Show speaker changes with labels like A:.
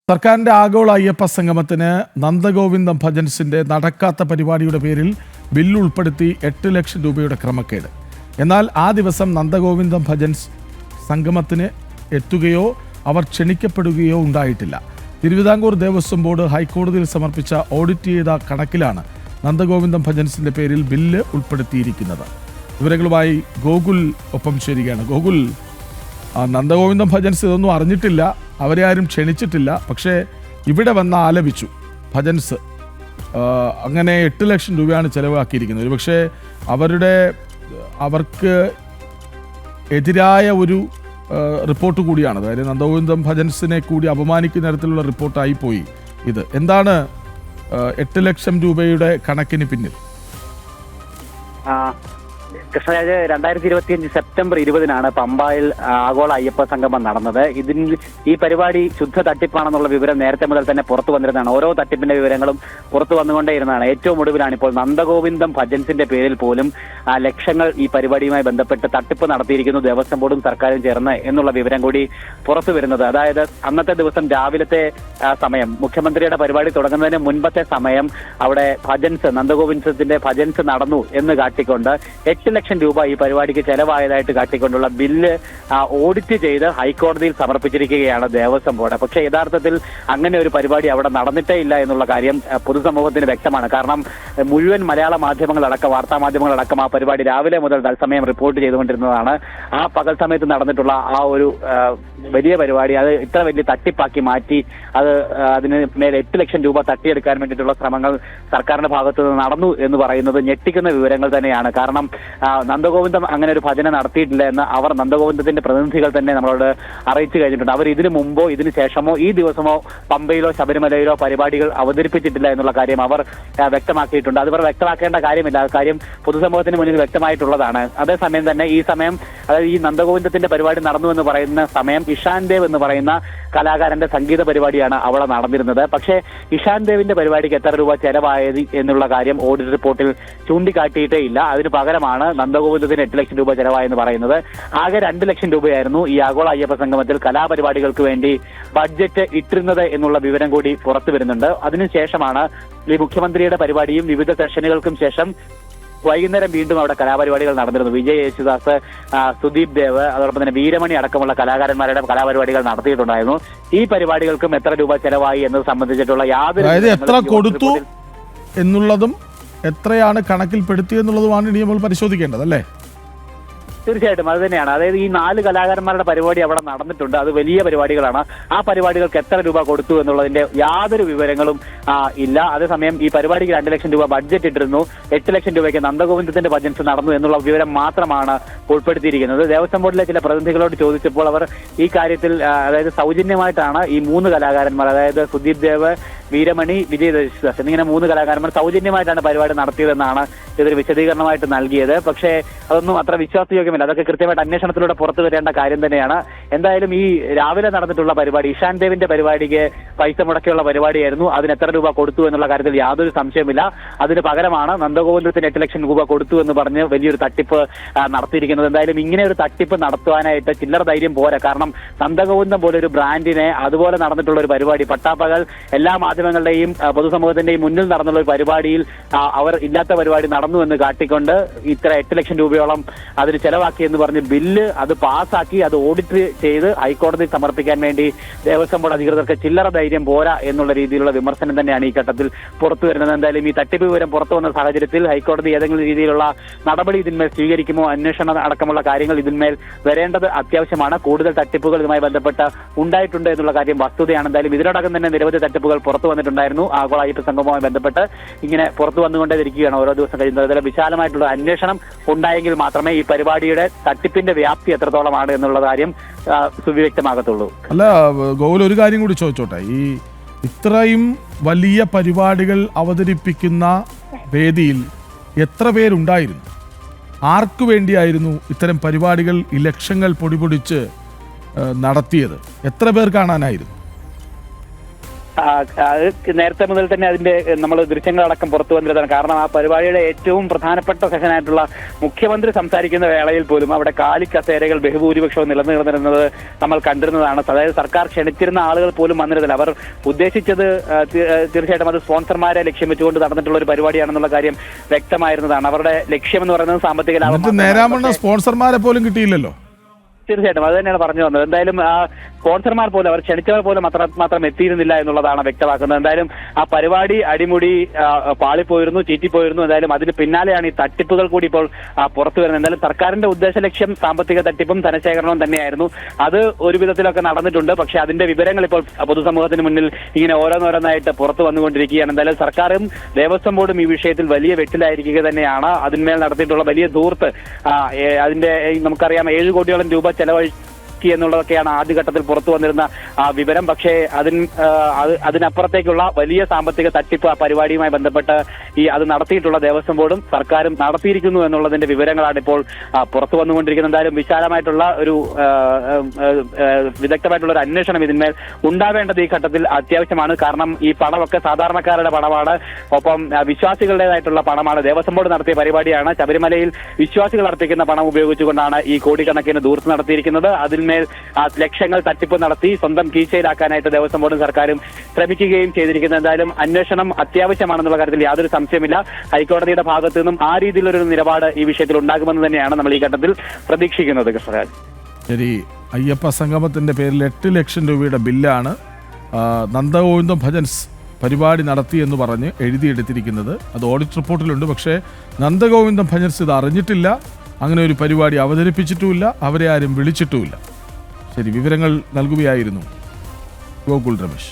A: സർക്കാരിന്റെ ആഗോള അയ്യപ്പ സംഗമത്തിന് നന്ദഗോവിന്ദം ഭജൻസിന്റെ നടക്കാത്ത പരിപാടിയുടെ പേരിൽ ബില്ല് ഉൾപ്പെടുത്തി 8 ലക്ഷം രൂപയുടെ ക്രമക്കേട്. എന്നാൽ ആ ദിവസം നന്ദഗോവിന്ദം ഭജൻസ് സംഗമത്തിന് എത്തുകയോ അവർ ക്ഷണിക്കപ്പെടുകയോ ഉണ്ടായിട്ടില്ല. തിരുവിതാംകൂർ ദേവസ്വം ബോർഡ് ഹൈക്കോടതിയിൽ സമർപ്പിച്ച ഓഡിറ്റ് ചെയ്ത കണക്കിലാണ് നന്ദഗോവിന്ദം ഭജൻസിന്റെ പേരിൽ ബില്ല് ഉൾപ്പെടുത്തിയിരിക്കുന്നത്. വിവരങ്ങളുമായി ഗോകുൽ ഒപ്പം ചേരുകയാണ്. ഗോകുൽ, നന്ദഗോവിന്ദം ഭജൻസ് ഇതൊന്നും അറിഞ്ഞിട്ടില്ല, അവരെ ആരും ക്ഷണിച്ചിട്ടില്ല, പക്ഷേ ഇവിടെ വന്ന് ആലപിച്ചു ഭജൻസ്. അങ്ങനെ 8 ലക്ഷം രൂപയാണ് ചിലവാക്കിയിരിക്കുന്നത്. ഒരുപക്ഷെ അവർക്ക് എതിരായ ഒരു റിപ്പോർട്ട് കൂടിയാണ്. അതായത് നന്ദഗോവിന്ദം ഭജൻസിനെ കൂടി അപമാനിക്കുന്ന തരത്തിലുള്ള റിപ്പോർട്ടായിപ്പോയി ഇത്. എന്താണ് 8 ലക്ഷം രൂപയുടെ കണക്കിന് പിന്നിൽ?
B: കൃഷ്ണരാജ്, 2025 സെപ്റ്റംബർ 20 പമ്പായിൽ ആഗോള അയ്യപ്പ സംഗമം നടന്നത്. ഈ പരിപാടി ശുദ്ധ തട്ടിപ്പാണെന്നുള്ള വിവരം നേരത്തെ മുതൽ തന്നെ പുറത്തു വന്നിരുന്നതാണ്. ഓരോ തട്ടിപ്പിന്റെ വിവരങ്ങളും പുറത്തു വന്നുകൊണ്ടേയിരുന്നതാണ്. ഏറ്റവും ഒടുവിലാണ് ഇപ്പോൾ നന്ദഗോവിന്ദം ഭജൻസിന്റെ പേരിൽ പോലും ലക്ഷങ്ങൾ ഈ പരിപാടിയുമായി ബന്ധപ്പെട്ട് തട്ടിപ്പ് നടത്തിയിരിക്കുന്നു ദേവസ്വം ബോർഡും സർക്കാരും ചേർന്ന് എന്നുള്ള വിവരം കൂടി പുറത്തു വരുന്നത്. അതായത് അന്നത്തെ ദിവസം രാവിലത്തെ സമയം, മുഖ്യമന്ത്രിയുടെ പരിപാടി തുടങ്ങുന്നതിന് മുൻപത്തെ സമയം, അവിടെ നന്ദഗോവിന്ദത്തിന്റെ ഭജൻസ് നടന്നു എന്ന് കാട്ടിക്കൊണ്ട് 8 ലക്ഷം രൂപ ഈ പരിപാടിക്ക് ചെലവായതായിട്ട് കാട്ടിക്കൊണ്ടുള്ള ബില്ല് ഓഡിറ്റ് ചെയ്ത് ഹൈക്കോടതിയിൽ സമർപ്പിച്ചിരിക്കുകയാണ് ദേവസ്വം ബോർഡ്. പക്ഷേ യഥാർത്ഥത്തിൽ അങ്ങനെ ഒരു പരിപാടി അവിടെ നടന്നിട്ടേ ഇല്ല എന്നുള്ള കാര്യം പൊതുസമൂഹത്തിന് വ്യക്തമാണ്. കാരണം മുഴുവൻ മലയാള മാധ്യമങ്ങളടക്കം, വാർത്താ മാധ്യമങ്ങളടക്കം ആ പരിപാടി രാവിലെ മുതൽ തത്സമയം റിപ്പോർട്ട് ചെയ്തുകൊണ്ടിരുന്നതാണ്. ആ പകൽ സമയത്ത് നടന്നിട്ടുള്ള ആ ഒരു വലിയ പരിപാടി അത് ഇത്ര വലിയ തട്ടിപ്പാക്കി മാറ്റി അതിന് മേലെ 8 ലക്ഷം രൂപ തട്ടിയെടുക്കാൻ വേണ്ടിയിട്ടുള്ള ശ്രമങ്ങൾ സർക്കാരിന്റെ ഭാഗത്തു നിന്ന് നടന്നു എന്ന് പറയുന്നത് ഞെട്ടിക്കുന്ന വിവരങ്ങൾ തന്നെയാണ്. കാരണം നന്ദഗോവിന്ദം അങ്ങനെ ഒരു ഭജന നടത്തിയിട്ടില്ല എന്ന് അവർ നന്ദഗോവിന്ദത്തിന്റെ പ്രതിനിധികൾ തന്നെ നമ്മളോട് അറിയിച്ചു കഴിഞ്ഞിട്ടുണ്ട്. അവർ ഇതിനു മുമ്പോ ഇതിനു ശേഷമോ ഈ ദിവസമോ പമ്പയിലോ ശബരിമലയിലോ പരിപാടികൾ അവതരിപ്പിച്ചിട്ടില്ല എന്നുള്ള കാര്യം അവർ വ്യക്തമാക്കിയിട്ടുണ്ട്. അത് ഇവർ വ്യക്തമാക്കേണ്ട കാര്യമില്ല, ആ കാര്യം പൊതുസമൂഹത്തിന് മുന്നിൽ വ്യക്തമായിട്ടുള്ളതാണ്. അതേസമയം തന്നെ ഈ സമയം, അതായത് ഈ നന്ദഗോവിന്ദത്തിന്റെ പരിപാടി നടന്നു എന്ന് പറയുന്ന സമയം ഇഷാൻ ദേവ് എന്ന് പറയുന്ന കലാകാരന്റെ സംഗീത പരിപാടിയാണ് അവിടെ നടന്നിരുന്നത്. പക്ഷേ ഇഷാൻ ദേവിന്റെ പരിപാടിക്ക് എത്ര രൂപ ചെലവായത് എന്നുള്ള കാര്യം ഓഡിറ്റ് റിപ്പോർട്ടിൽ ചൂണ്ടിക്കാട്ടിയിട്ടേ ഇല്ല. അതിന് പകരമാണ് നന്ദഗോവിന്ദത്തിന് 8 ലക്ഷം രൂപ ചെലവായെന്ന് പറയുന്നത്. ആകെ 2 ലക്ഷം രൂപയായിരുന്നു ഈ ആഗോള അയ്യപ്പ സംഗമത്തിൽ കലാപരിപാടികൾക്ക് വേണ്ടി ബഡ്ജറ്റ് ഇട്ടിരുന്നത് എന്നുള്ള വിവരം കൂടി പുറത്തു വരുന്നുണ്ട്. അതിനുശേഷമാണ് ഈ മുഖ്യമന്ത്രിയുടെ പരിപാടിയും വിവിധ സെഷനുകൾക്കും ശേഷം വൈകുന്നേരം വീണ്ടും അവിടെ കലാപരിപാടികൾ നടന്നിരുന്നു. വിജയ് യേശുദാസ്, സുദീപ് ദേവ്, അതോടൊപ്പം തന്നെ വീരമണി അടക്കമുള്ള കലാകാരന്മാരുടെ കലാപരിപാടികൾ നടത്തിയിട്ടുണ്ടായിരുന്നു. ഈ പരിപാടികൾക്കും എത്ര രൂപ ചെലവായി എന്നത് സംബന്ധിച്ചിട്ടുള്ള യാതൊരു
A: എത്ര കൊടുത്തു എന്നുള്ളതും എത്രയാണ് കണക്കിൽപ്പെടുത്തിയെന്നുള്ളതുമാണ് ഇനി നമ്മൾ പരിശോധിക്കേണ്ടത്, അല്ലേ?
B: തീർച്ചയായിട്ടും അത് തന്നെയാണ്. അതായത് ഈ 4 കലാകാരന്മാരുടെ പരിപാടി അവിടെ നടന്നിട്ടുണ്ട്. അത് വലിയ പരിപാടികളാണ്. ആ പരിപാടികൾക്ക് എത്ര രൂപ കൊടുത്തു എന്നുള്ളതിന്റെ യാതൊരു വിവരങ്ങളും ഇല്ല. അതേസമയം ഈ പരിപാടിക്ക് 2 ലക്ഷം രൂപ ബഡ്ജറ്റ് ഇട്ടിരുന്നു. 8 ലക്ഷം രൂപയ്ക്ക് നന്ദഗോവിന്ദത്തിന്റെ ഭജൻസ് നടന്നു എന്നുള്ള വിവരം മാത്രമാണ് ഉൾപ്പെടുത്തിയിരിക്കുന്നത്. ദേവസ്വം ബോർഡിലെ ചില പ്രതിനിധികളോട് ചോദിച്ചപ്പോൾ അവർ ഈ കാര്യത്തിൽ, അതായത് സൗജന്യമായിട്ടാണ് ഈ 3 കലാകാരന്മാർ, അതായത് സുദീപ് ദേവ്, വീരമണി, വിജയ് യേശുദാസ് എന്നിങ്ങനെ 3 കലാകാരന്മാർ സൗജന്യമായിട്ടാണ് പരിപാടി നടത്തിയതെന്നാണ് ഇതൊരു വിശദീകരണമായിട്ട് നൽകിയത്. പക്ഷേ അതൊന്നും അത്ര വിശ്വാസയോഗ്യമല്ല. അതൊക്കെ കൃത്യമായിട്ട് അന്വേഷണത്തിലൂടെ പുറത്തു വരേണ്ട കാര്യം തന്നെയാണ്. എന്തായാലും ഈ രാവിലെ നടന്നിട്ടുള്ള പരിപാടി ഇഷാൻ ദേവിന്റെ പരിപാടിക്ക് പൈസ മുടക്കിയുള്ള പരിപാടിയായിരുന്നു. അതിന് എത്ര രൂപ കൊടുത്തു എന്നുള്ള കാര്യത്തിൽ യാതൊരു സംശയമില്ല. അതിന് പകരമാണ് നന്ദഗോവിന്ദത്തിന് 8 ലക്ഷം രൂപ കൊടുത്തു എന്ന് പറഞ്ഞ് വലിയൊരു തട്ടിപ്പ് നടത്തിയിരിക്കുന്നത്. എന്തായാലും ഇങ്ങനെ ഒരു തട്ടിപ്പ് നടത്തുവാനായിട്ട് ചില്ലറ ധൈര്യം പോരാ. കാരണം നന്ദഗോവിന്ദം പോലെ ഒരു ബ്രാൻഡിനെ അതുപോലെ നടന്നിട്ടുള്ള ഒരു പരിപാടി പട്ടാപ്പകൽ എല്ലാ മാധ്യമങ്ങളുടെയും പൊതുസമൂഹത്തിന്റെയും മുന്നിൽ നടന്നുള്ള ഒരു പരിപാടിയിൽ അവർ ഇല്ലാത്ത പരിപാടി നടന്നു എന്ന് കാട്ടിക്കൊണ്ട് ഇത്ര 8 ലക്ഷം രൂപയോളം അതിന് ചെലവാക്കി എന്ന് പറഞ്ഞ് ബില്ല് അത് പാസ്സാക്കി അത് ഓഡിറ്റ് ചെയ്ത് ഹൈക്കോടതിയിൽ സമർപ്പിക്കാൻ വേണ്ടി ദേവസ്വം ബോർഡ് അധികൃതർക്ക് ചില്ലറ ധൈര്യം പോരാ എന്നുള്ള രീതിയിലുള്ള വിമർശനം തന്നെയാണ് ഈ ഘട്ടത്തിൽ പുറത്തു വരുന്നത്. എന്തായാലും ഈ തട്ടിപ്പ് വിവരം പുറത്തു വന്ന സാഹചര്യത്തിൽ ഹൈക്കോടതി ഏതെങ്കിലും രീതിയിലുള്ള നടപടി ഇതിന്മേൽ സ്വീകരിക്കുമോ, അന്വേഷണം അടക്കമുള്ള കാര്യങ്ങൾ ഇതിന്മേൽ വരേണ്ടത് അത്യാവശ്യമാണ്. കൂടുതൽ തട്ടിപ്പുകൾ ഇതുമായി ബന്ധപ്പെട്ട് ഉണ്ടായിട്ടുണ്ട് എന്നുള്ള കാര്യം വസ്തുതയാണ്. എന്തായാലും ഇതിനോടകം തന്നെ നിരവധി തട്ടിപ്പുകൾ പുറത്തു വന്നിട്ടുണ്ടായിരുന്നു. ആഗോള അയ്യപ്പ സംഗമവുമായി ബന്ധപ്പെട്ട് ഇങ്ങനെ പുറത്തു വന്നുകൊണ്ടേയിരിക്കുകയാണ് ഓരോ ദിവസം കഴിയുന്നത്. അതിൽ വിശാലമായിട്ടുള്ള അന്വേഷണം ഉണ്ടായെങ്കിൽ മാത്രമേ ഈ പരിപാടിയുടെ തട്ടിപ്പിന്റെ വ്യാപ്തി എത്രത്തോളമാണ് എന്നുള്ള കാര്യം സുവ്യക്തമാകത്തുള്ളൂ.
A: അല്ല ഗോകുൽ, ഒരു കാര്യം കൂടി ചോദിച്ചോട്ടെ. ഈ ഇത്രയും വലിയ പരിപാടികൾ അവതരിപ്പിക്കുന്ന വേദിയിൽ എത്ര പേരുണ്ടായിരുന്നു? ആർക്കു വേണ്ടിയായിരുന്നു ഇത്തരം പരിപാടികൾ ഈ ലക്ഷങ്ങൾ പൊടിപൊടിച്ച് നടത്തിയത്? എത്ര പേർ കാണാനായിരുന്നു?
B: അത് നേരത്തെ മുതൽ തന്നെ അതിന്റെ നമ്മൾ ദൃശ്യങ്ങളടക്കം പുറത്തു വന്നിരുന്നതാണ്. കാരണം ആ പരിപാടിയുടെ ഏറ്റവും പ്രധാനപ്പെട്ട സെഷനായിട്ടുള്ള മുഖ്യമന്ത്രി സംസാരിക്കുന്ന വേളയിൽ പോലും അവിടെ കാലിക്കസേരകൾ ബഹുഭൂരിപക്ഷവും നിലനിന്നിരുന്നത് നമ്മൾ കണ്ടിരുന്നതാണ്. അതായത് സർക്കാർ ക്ഷണിച്ചിരുന്ന ആളുകൾ പോലും വന്നിരുന്നില്ല. അവർ ഉദ്ദേശിച്ചത് തീർച്ചയായിട്ടും അത് സ്പോൺസർമാരെ ലക്ഷ്യം വെച്ചുകൊണ്ട് നടന്നിട്ടുള്ള ഒരു പരിപാടിയാണെന്നുള്ള കാര്യം വ്യക്തമായിരുന്നതാണ്. അവരുടെ ലക്ഷ്യം എന്ന് പറയുന്നത് സാമ്പത്തിക ലാഭം.
A: നേരാമണ്ണ സ്പോൺസർമാരെ പോലും കിട്ടിയില്ലല്ലോ.
B: തീർച്ചയായിട്ടും അത് തന്നെയാണ് പറഞ്ഞു വന്നത്. എന്തായാലും ആ സ്പോൺസർമാർ പോലും അവർ ക്ഷണിച്ചവർ പോലും മാത്രം എത്തിയിരുന്നില്ല എന്നുള്ളതാണ് വ്യക്തമാക്കുന്നത്. എന്തായാലും ആ പരിപാടി അടിമുടി പാളിപ്പോയിരുന്നു, ചീറ്റിപ്പോയിരുന്നു. എന്തായാലും അതിന് പിന്നാലെയാണ് ഈ തട്ടിപ്പുകൾ കൂടി ഇപ്പോൾ പുറത്തു വരുന്നത്. എന്തായാലും സർക്കാരിന്റെ ഉദ്ദേശ ലക്ഷ്യം സാമ്പത്തിക തട്ടിപ്പും ധനശേഖരണവും തന്നെയായിരുന്നു. അത് ഒരു വിധത്തിലൊക്കെ നടന്നിട്ടുണ്ട്. പക്ഷേ അതിന്റെ വിവരങ്ങൾ ഇപ്പോൾ പൊതുസമൂഹത്തിന് മുന്നിൽ ഇങ്ങനെ ഓരോന്നോരോന്നായിട്ട് പുറത്തു വന്നുകൊണ്ടിരിക്കുകയാണ്. എന്തായാലും സർക്കാരും ദേവസ്വം ബോർഡും ഈ വിഷയത്തിൽ വലിയ വെട്ടിലായിരിക്കുക തന്നെയാണ്. അതിന്മേൽ നടത്തിയിട്ടുള്ള വലിയ ധൂർത്ത് അതിന്റെ നമുക്കറിയാം 7 കോടിയോളം രൂപ ചെലവഴിച്ചു എന്നുള്ളതൊക്കെയാണ് ആദ്യഘട്ടത്തിൽ പുറത്തു വന്നിരുന്ന വിവരം. പക്ഷേ അതിനപ്പുറത്തേക്കുള്ള വലിയ സാമ്പത്തിക തട്ടിപ്പ് ആ പരിപാടിയുമായി ബന്ധപ്പെട്ട് അത് നടത്തിയിട്ടുള്ള ദേവസ്വം ബോർഡും സർക്കാരും നടത്തിയിരിക്കുന്നു എന്നുള്ളതിന്റെ വിവരങ്ങളാണ് ഇപ്പോൾ പുറത്തു വന്നുകൊണ്ടിരിക്കുന്നത്. എന്തായാലും വിശാലമായിട്ടുള്ള ഒരു വിദഗ്ധമായിട്ടുള്ള ഒരു അന്വേഷണം ഇതിന്മേൽ ഉണ്ടാവേണ്ടത് ഈ ഘട്ടത്തിൽ അത്യാവശ്യമാണ്. കാരണം ഈ പണമൊക്കെ സാധാരണക്കാരുടെ പണമാണ്, ഒപ്പം വിശ്വാസികളുടേതായിട്ടുള്ള പണമാണ്. ദേവസ്വം ബോർഡ് നടത്തിയ പരിപാടിയാണ്. ശബരിമലയിൽ വിശ്വാസികൾ അർപ്പിക്കുന്ന പണം ഉപയോഗിച്ചുകൊണ്ടാണ് ഈ കോടിക്കണക്കിന് ദൂർത്ത് നടത്തിയിരിക്കുന്നത്. അതിന്മേൽ ലക്ഷങ്ങൾ തട്ടിപ്പ് നടത്തി സ്വന്തം കീശയിലാക്കാനായിട്ട് ദേവസ്വം ബോർഡും സർക്കാരും ശ്രമിക്കുകയും ചെയ്തിരിക്കുന്നത്. എന്തായാലും അന്വേഷണം അത്യാവശ്യമാണെന്നുള്ള കാര്യത്തിൽ യാതൊരു സംശയമില്ല. ഹൈക്കോടതിയുടെ ഭാഗത്തു നിന്നും ആ രീതിയിലൊരു നിലപാട് ഈ വിഷയത്തിൽ ഉണ്ടാകുമെന്ന് തന്നെയാണ് നമ്മൾ ഈ ഘട്ടത്തിൽ പ്രതീക്ഷിക്കുന്നത്. കൃഷ്ണരാജ്,
A: ശരി. അയ്യപ്പ സംഗമത്തിന്റെ പേരിൽ 8 ലക്ഷം രൂപയുടെ ബില്ലാണ് നന്ദഗോവിന്ദം ഭജൻസ് പരിപാടി നടത്തി എന്ന് പറഞ്ഞ് എഴുതിയെടുത്തിരിക്കുന്നത്. അത് ഓഡിറ്റ് റിപ്പോർട്ടിലുണ്ട്. പക്ഷേ നന്ദഗോവിന്ദം ഭജൻസ് ഇത് അറിഞ്ഞിട്ടില്ല, അങ്ങനെ ഒരു പരിപാടി അവതരിപ്പിച്ചിട്ടുമില്ല, അവരെ ആരും വിളിച്ചിട്ടുമില്ല. ശരി, വിവരങ്ങൾ നൽകുകയായിരുന്നു ഗോകുൽ രമേശ്.